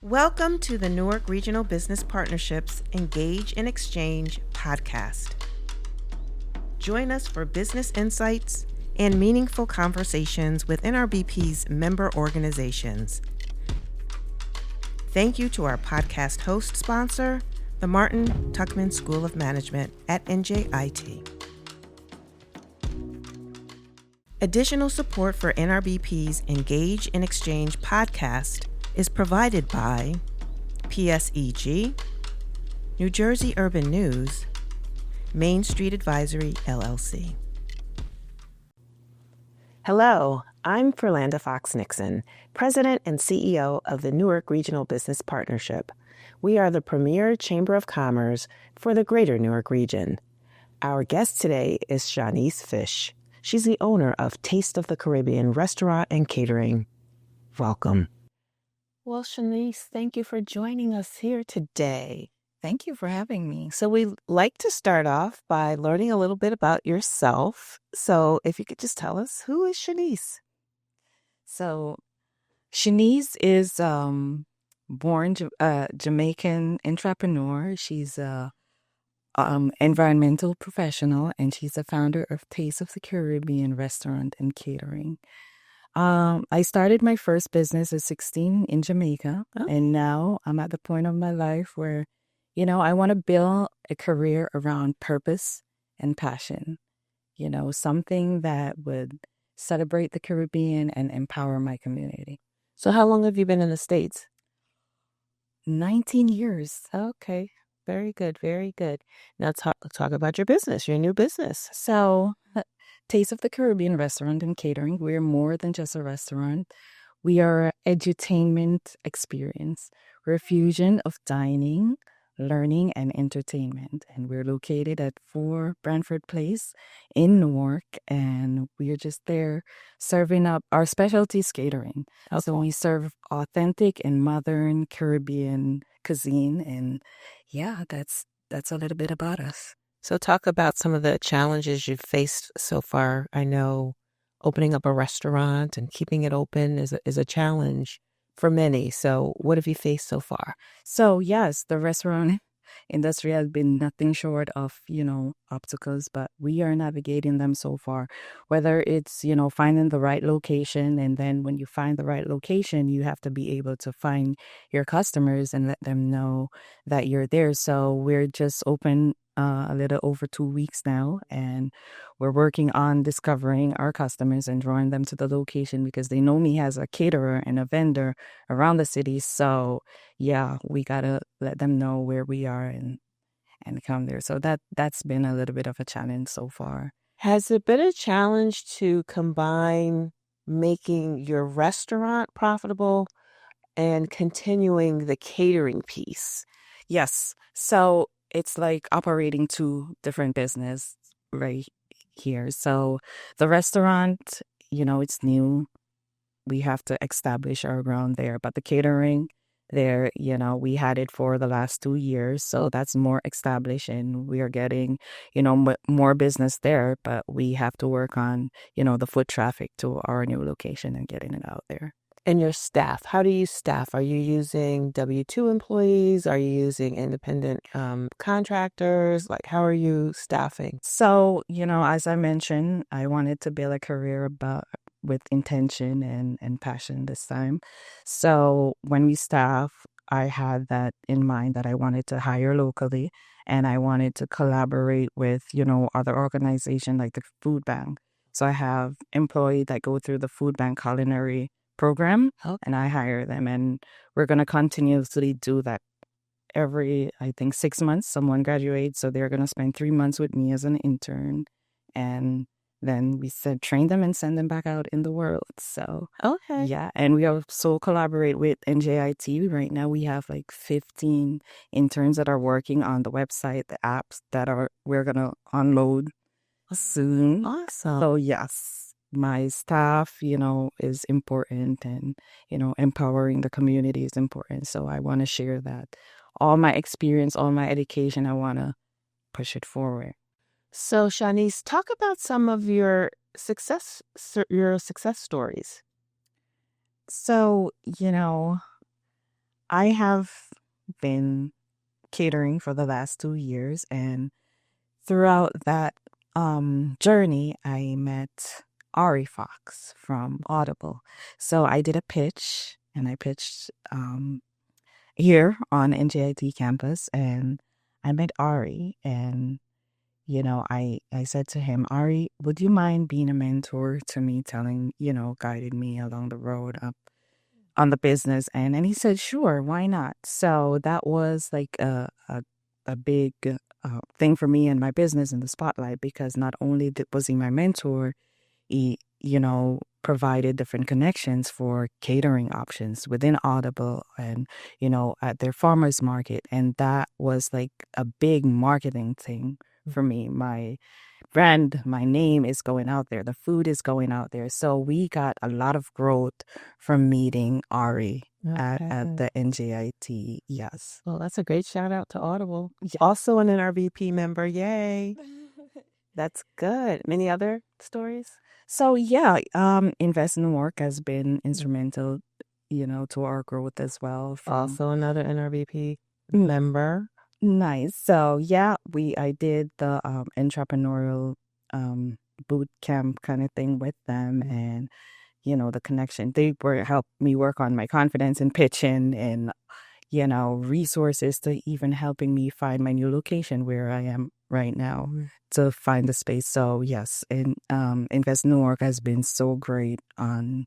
Welcome to the Newark Regional Business Partnerships Engage in Exchange podcast. Join us for business insights and meaningful conversations with NRBP's member organizations. Thank you to our podcast host sponsor, the Martin Tuchman School of Management at NJIT. Additional support for NRBP's Engage in Exchange podcast is provided by PSEG, New Jersey Urban News, Main Street Advisory, LLC. Hello, I'm Ferlanda Fox-Nixon, President and CEO of the Newark Regional Business Partnership. We are the premier Chamber of Commerce for the greater Newark region. Our guest today is Chanice Fish. She's the owner of Taste of the Caribbean Restaurant and Catering. Welcome. Well, Chanice, thank you for joining us here today. Thank you for having me. So we like to start off by learning a little bit about yourself. So if you could just tell us, who is Chanice? So Chanice is born Jamaican entrepreneur. She's a environmental professional, and she's the founder of Taste of the Caribbean Restaurant and Catering. I started my first business at 16 in Jamaica, and now I'm at the point of my life where, I want to build a career around purpose and passion, something that would celebrate the Caribbean and empower my community. So how long have you been in the States? 19 years. Okay, very good, very good. Now talk about your business, your new business. So Taste of the Caribbean Restaurant and Catering. We're more than just a restaurant. We are an edutainment experience. We're a fusion of dining, learning, and entertainment. And we're located at 4 Branford Place in Newark. And we're just there serving up our specialties catering. Okay. So we serve authentic and modern Caribbean cuisine. And yeah, that's a little bit about us. So talk about some of the challenges you've faced so far. I know opening up a restaurant and keeping it open is a challenge for many. So what have you faced so far? So yes, the restaurant industry has been nothing short of, obstacles, but we are navigating them so far. Whether it's, finding the right location, and then when you find the right location, you have to be able to find your customers and let them know that you're there. So we're just open a little over 2 weeks now, and we're working on discovering our customers and drawing them to the location because they know me as a caterer and a vendor around the city. So yeah, we gotta let them know where we are and come there. So that's been a little bit of a challenge so far. Has it been a challenge to combine making your restaurant profitable and continuing the catering piece? Yes. So it's like operating 2 different business right here. So the restaurant, it's new. We have to establish our ground there. But the catering there, we had it for the last 2 years. So that's more established, and we are getting, more business there. But we have to work on, the foot traffic to our new location and getting it out there. And your staff, how do you staff? Are you using W-2 employees? Are you using independent contractors? Like, how are you staffing? So, as I mentioned, I wanted to build a career with intention and passion this time. So when we staff, I had that in mind that I wanted to hire locally, and I wanted to collaborate with, other organizations like the food bank. So I have employees that go through the food bank culinary program, and I hire them, and we're going to continuously do that. Every, I think, 6 months, someone graduates, so they're going to spend 3 months with me as an intern, and then we said train them and send them back out in the world. So okay, yeah, and we also collaborate with NJIT. Right now we have like 15 interns that are working on the website, the apps that we're going to unload soon. Awesome. So yes, my staff, is important, and, empowering the community is important. So I want to share that. All my experience, all my education, I want to push it forward. So Chanice, talk about some of your success stories. So, I have been catering for the last 2 years, and throughout that journey, I met Ari Fox from Audible. So I did a pitch, and I pitched here on NJIT campus, and I met Ari, and I said to him, Ari, would you mind being a mentor to me, telling, guiding me along the road up on the business? And he said, sure, why not? So that was like a big thing for me and my business in the spotlight, because not only was he my mentor, he, provided different connections for catering options within Audible and, at their farmers market. And that was like a big marketing thing for me. My brand, my name is going out there. The food is going out there. So we got a lot of growth from meeting Ari at the NJIT. Yes. Well, that's a great shout out to Audible. Yeah. Also an NRBP member. Yay. That's good. Many other stories? So Invest in Newark has been instrumental, to our growth as well. Also another NRBP member. Nice. So I did the entrepreneurial boot camp kind of thing with them, and the connection. They were helped me work on my confidence in pitching, and resources to even helping me find my new location where I am right now to find the space. So yes, and Invest Newark has been so great on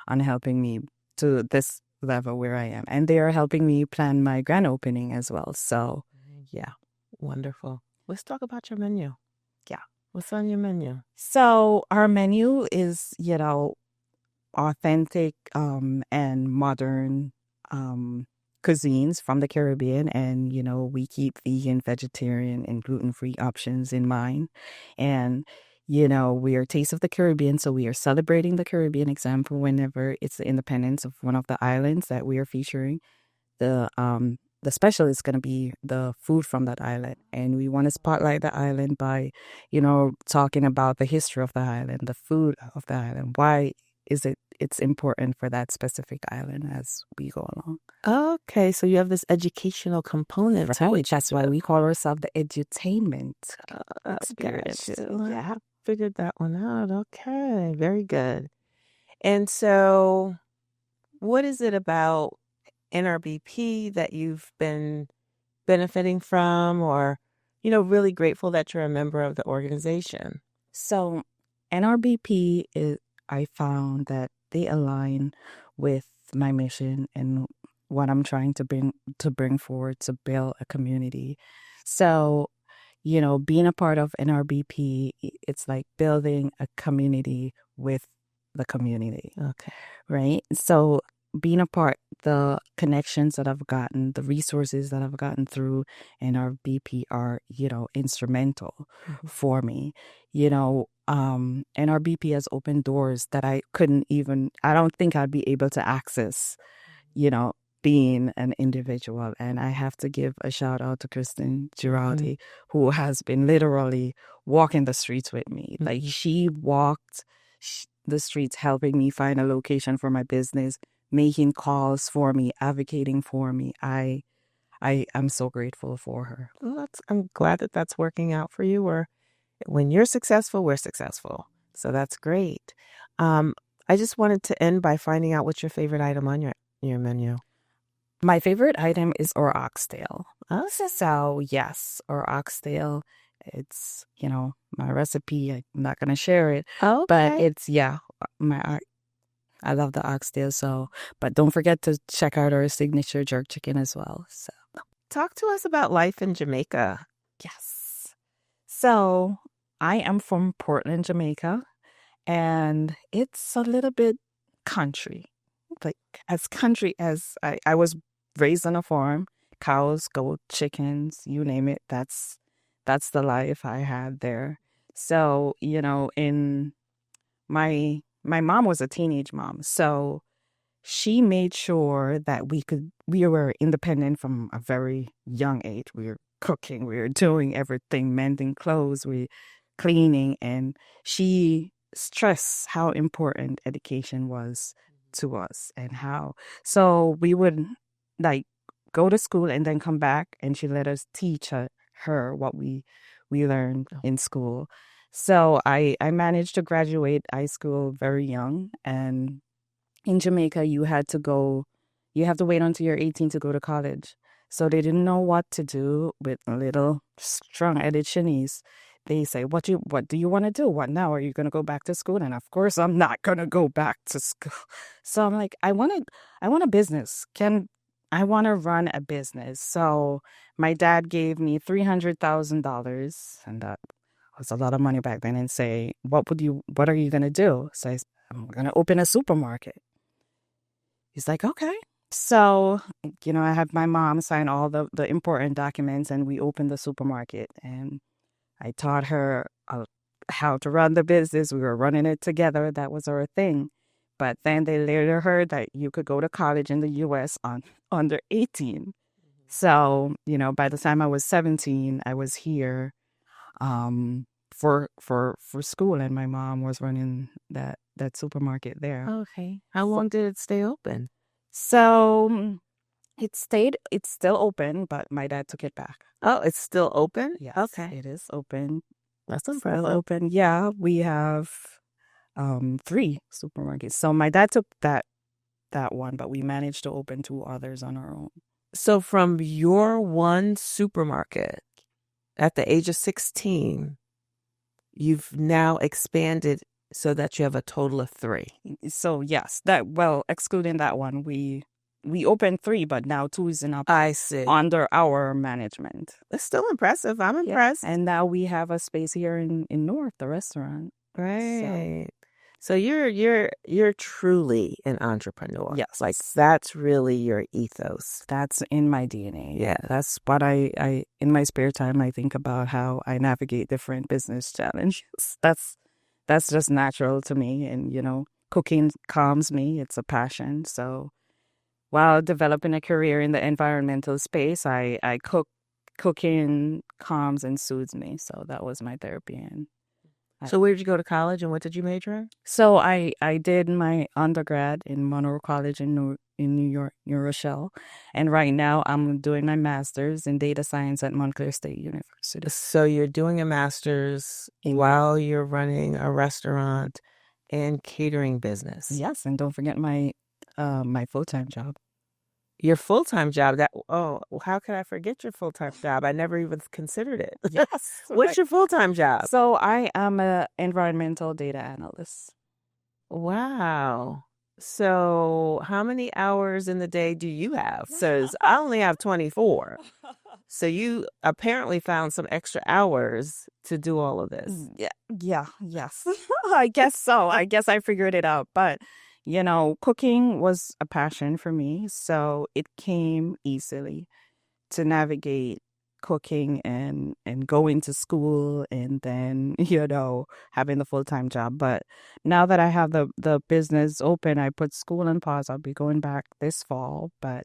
helping me to this level where I am, and they are helping me plan my grand opening as well. So yeah, wonderful. Let's talk about your menu. Yeah, what's on your menu? So our menu is authentic and modern cuisines from the Caribbean, and we keep vegan, vegetarian, and gluten-free options in mind. And we are Taste of the Caribbean, so we are celebrating the Caribbean example whenever it's the independence of one of the islands that we are featuring. The special is going to be the food from that island, and we want to spotlight the island by talking about the history of the island, the food of the island, why is it's important for that specific island as we go along. Okay, so you have this educational component, right? That's why we call ourselves the edutainment experience. Yeah, I figured that one out. Okay, very good. And so what is it about NRBP that you've been benefiting from, or really grateful that you're a member of the organization? So NRBP is, I found that they align with my mission and what I'm trying to bring forward to build a community. So, being a part of NRBP, it's like building a community with the community. Okay. Right? So being a part, the connections that I've gotten, the resources that I've gotten through NRBP are, instrumental for me. NRBP has opened doors that I don't think I'd be able to access, being an individual. And I have to give a shout out to Kristen Girardi, who has been literally walking the streets with me. Like she walked the streets helping me find a location for my business, making calls for me, advocating for me. I'm so grateful for her. Well, I'm glad that that's working out for you. When you're successful, we're successful. So that's great. I just wanted to end by finding out what's your favorite item on your menu. My favorite item is our oxtail. So yes, our oxtail. It's my recipe. I'm not gonna share it. Oh, okay. But it's I love the oxtail. So, but don't forget to check out our signature jerk chicken as well. So, talk to us about life in Jamaica. Yes. So I am from Portland, Jamaica, and it's a little bit country. Like as country as I was raised on a farm, cows, goat, chickens, you name it. That's the life I had there. So, in my mom was a teenage mom. So she made sure that we were independent from a very young age. We were cooking, we were doing everything, mending clothes, we cleaning, and she stressed how important education was to us and so we would like go to school and then come back, and she let us teach her what we learned in school. So I managed to graduate high school very young, and in Jamaica you have to wait until you're 18 to go to college. So they didn't know what to do with a little strong-headed Chanice. They say, what do you want to do? What now? Are you going to go back to school? And of course, I'm not going to go back to school. So I'm like, I want a business. I want to run a business. So my dad gave me $300,000, and that was a lot of money back then, and say, what are you going to do? So I said, I'm going to open a supermarket. He's like, okay. So, I had my mom sign all the important documents, and we opened the supermarket, and I taught her how to run the business. We were running it together. That was our thing. But then they later heard that you could go to college in the U.S. on under 18. So, by the time I was 17, I was here for school, and my mom was running that supermarket there. Okay. How long did it stay open? So it's still open, but my dad took it back. Oh, it's still open? Yes. Okay. It is open. That's Still impressive. open. Yeah, we have 3 supermarkets. So my dad took that one, but we managed to open 2 others on our own. So from your one supermarket at the age of 16, you've now expanded so that you have a total of 3. So yes, excluding that one, we opened 3, but now 2 is I see. under our management. It's still impressive. I'm impressed. And now we have a space here in Newark, the restaurant. Right. So you're truly an entrepreneur. Yes. Like that's really your ethos. That's in my DNA. Yeah. That's what I in my spare time, I think about how I navigate different business challenges. That's just natural to me. And, cooking calms me. It's a passion. So while developing a career in the environmental space, I cooking calms and soothes me. So that was my therapy. So where did you go to college, and what did you major in? So I did my undergrad in Monroe College in New York, New Rochelle. And right now I'm doing my master's in data science at Montclair State University. So you're doing a master's while you're running a restaurant and catering business. Yes, and don't forget my full-time job. Your full-time job, how could I forget your full-time job? I never even considered it. Yes. What's your full-time job? So I am an environmental data analyst. Wow. So how many hours in the day do you have? Says I only have 24. So you apparently found some extra hours to do all of this. Yes. I guess so. I guess I figured it out. But, cooking was a passion for me. So it came easily to navigate cooking and going to school and then, having the full-time job. But now that I have the business open, I put school on pause. I'll be going back this fall. But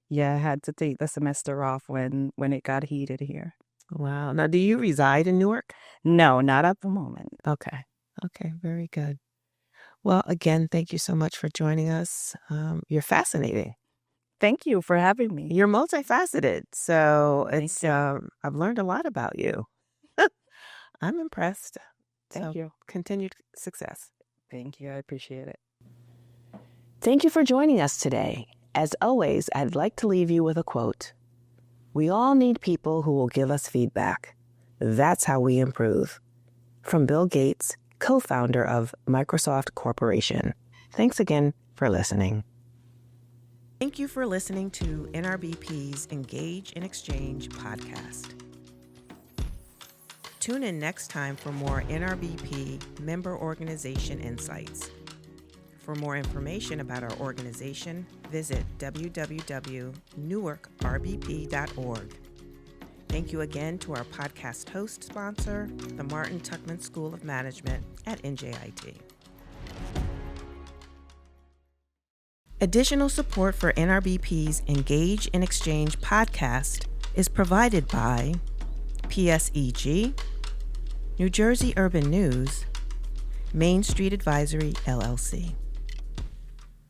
yeah, I had to take the semester off when it got heated here. Wow. Now, do you reside in Newark? No, not at the moment. Okay, very good. Well, again, thank you so much for joining us. You're fascinating. Thank you for having me. You're multifaceted. So it's I've learned a lot about you. I'm impressed. Thank you. Continued success. Thank you. I appreciate it. Thank you for joining us today. As always, I'd like to leave you with a quote. We all need people who will give us feedback. That's how we improve. From Bill Gates, co-founder of Microsoft Corporation. Thanks again for listening. Thank you for listening to NRBP's Engage in Exchange podcast. Tune in next time for more NRBP member organization insights. For more information about our organization, visit www.newarkrbp.org. Thank you again to our podcast host sponsor, the Martin Tuchman School of Management at NJIT. Additional support for NRBP's Engage in Exchange podcast is provided by PSEG, New Jersey Urban News, Main Street Advisory, LLC.